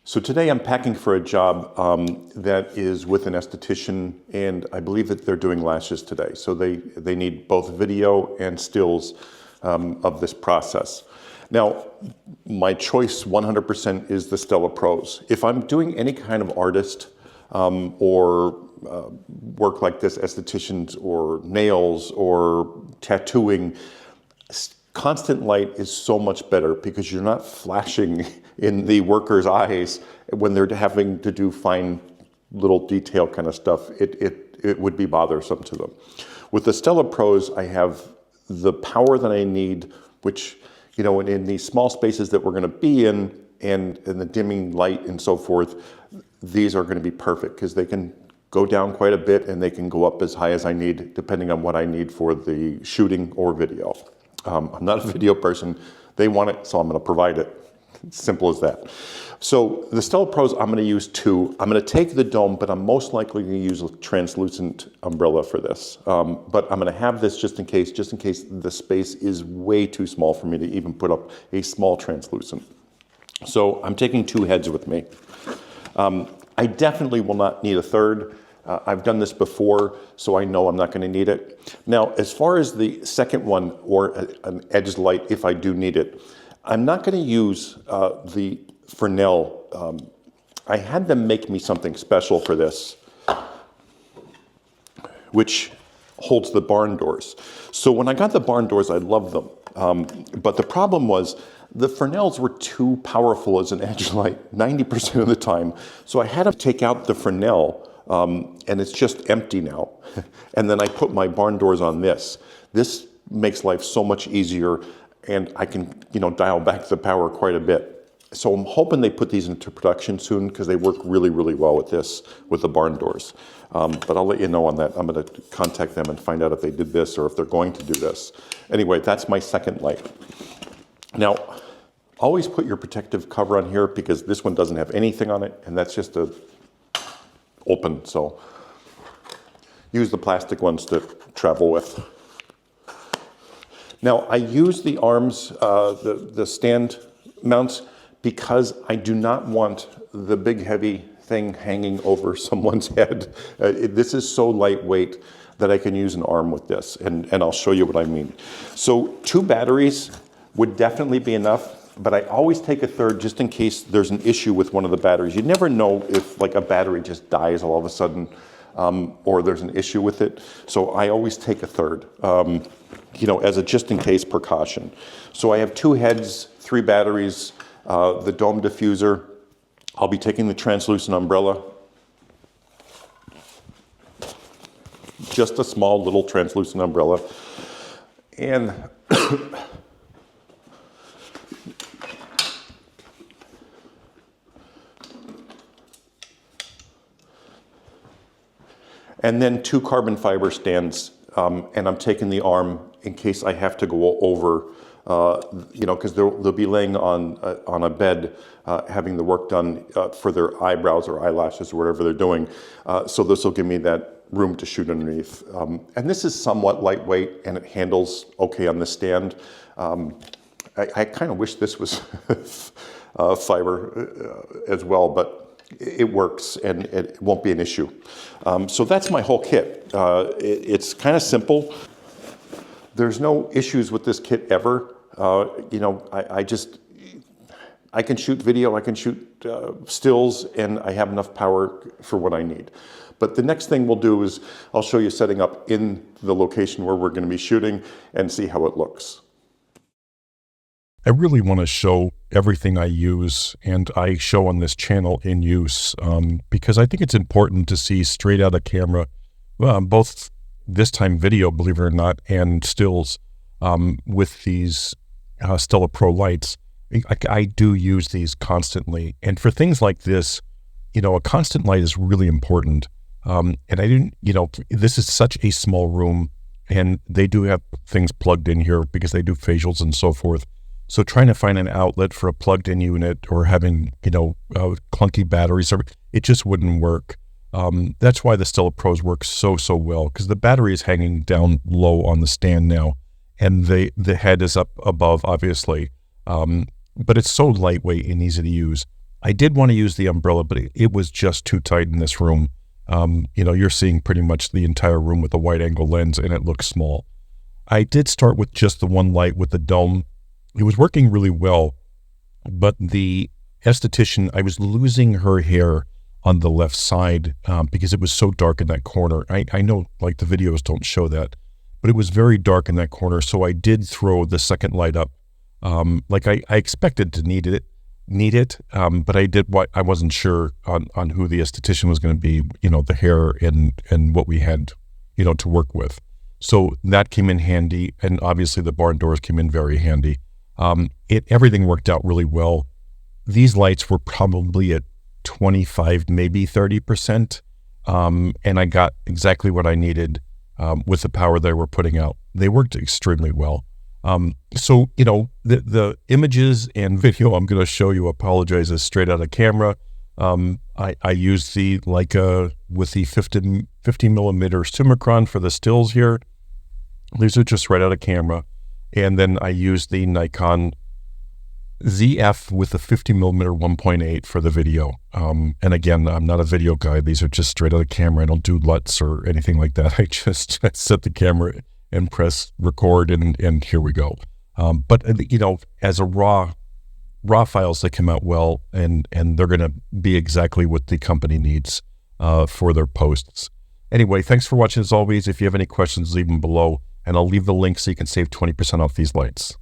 So today I'm packing for a job that is with an esthetician, and I believe that they're doing lashes today. So they need both video and stills of this process. Now, my choice 100% is the Stella Pros. If I'm doing any kind of artist or work like this, estheticians or nails or tattooing, constant light is so much better because you're not flashing in the worker's eyes when they're having to do fine little detail kind of stuff. It would be bothersome to them. With the Stella Pros, I have the power that I need, which, you know, in these small spaces that we're going to be in and in the dimming light and so forth, these are going to be perfect because they can go down quite a bit and they can go up as high as I need, depending on what I need for the shooting or video. I'm not a video person. They want it, so I'm going to provide it. Simple as that. So the Stella Pros, I'm going to use two. I'm going to take the dome, but I'm most likely going to use a translucent umbrella for this. But I'm going to have this just in case the space is way too small for me to even put up a small translucent. So I'm taking two heads with me. I definitely will not need a third. I've done this before, so I know I'm not going to need it. Now, as far as the second one, or an edge light, if I do need it, I'm not going to use the Fresnel. I had them make me something special for this, which holds the barn doors. So when I got the barn doors, I loved them. But the problem was the Fresnels were too powerful as an edge light 90% of the time. So I had to take out the Fresnel. And it's just empty now. And then I put my barn doors on this. This makes life so much easier, and I can, you know, dial back the power quite a bit. So I'm hoping they put these into production soon because they work really, really well with this, with the barn doors. But I'll let you know on that. I'm going to contact them and find out if they did this or if they're going to do this. Anyway, that's my second light. Now, always put your protective cover on here because this one doesn't have anything on it, and that's just a open, so use the plastic ones to travel with. Now, I use the arms, the stand mounts, because I do not want the big heavy thing hanging over someone's head. This is so lightweight that I can use an arm with this, and I'll show you what I mean. So 2 batteries would definitely be enough. But I always take a third just in case there's an issue with one of the batteries. You never know if like a battery just dies all of a sudden or there's an issue with it. So I always take a third, you know, as a just in case precaution. So I have 2 heads, 3 batteries, the dome diffuser. I'll be taking the translucent umbrella. Just a small little translucent umbrella. And and then 2 carbon fiber stands, and I'm taking the arm in case I have to go over, you know, because they'll be laying on a bed having the work done for their eyebrows or eyelashes or whatever they're doing. So this will give me that room to shoot underneath. And this is somewhat lightweight, and it handles okay on the stand. I kind of wish this was fiber as well, but it works and it won't be an issue. So that's my whole kit. It's kind of simple. There's no issues with this kit ever. You know, I can shoot video, I can shoot stills, and I have enough power for what I need. But the next thing we'll do is I'll show you setting up in the location where we're going to be shooting and see how it looks. I really want to show everything I use and I show on this channel in use because I think it's important to see straight out of camera, both this time video, believe it or not, and stills with these Stella Pro lights. I do use these constantly. And for things like this, you know, a constant light is really important. And I didn't, you know, this is such a small room and they do have things plugged in here because they do facials and so forth. So trying to find an outlet for a plugged-in unit or having, you know, clunky batteries, it just wouldn't work. That's why the Stella Pros work so well, because the battery is hanging down low on the stand now, and the head is up above, obviously. But it's so lightweight and easy to use. I did want to use the umbrella, but it was just too tight in this room. You're seeing pretty much the entire room with a wide angle lens, and it looks small. I did start with just the one light with the dome. It was working really well, but the esthetician, I was losing her hair on the left side because it was so dark in that corner. I know like the videos don't show that, but it was very dark in that corner. So I did throw the second light up. Like I expected to need it, but I wasn't sure on who the esthetician was going to be, the hair and what we had, to work with. So that came in handy, and obviously the barn doors came in very handy. Everything worked out really well. These lights were probably at 25, maybe 30%, and I got exactly what I needed with the power they were putting out. They worked extremely well. So the images and video I'm going to show you, apologize, is straight out of camera. I used the Leica with the 50 millimeter Summicron for the stills here. These are just right out of camera. And then I used the Nikon ZF with the 50 millimeter 1.8 for the video. And again, I'm not a video guy. These are just straight out of camera. I don't do LUTs or anything like that. I just set the camera and press record, and here we go. But as a raw files, they come out well, and they're going to be exactly what the company needs for their posts. Anyway, thanks for watching as always. If you have any questions, leave them below, and I'll leave the link so you can save 20% off these lights.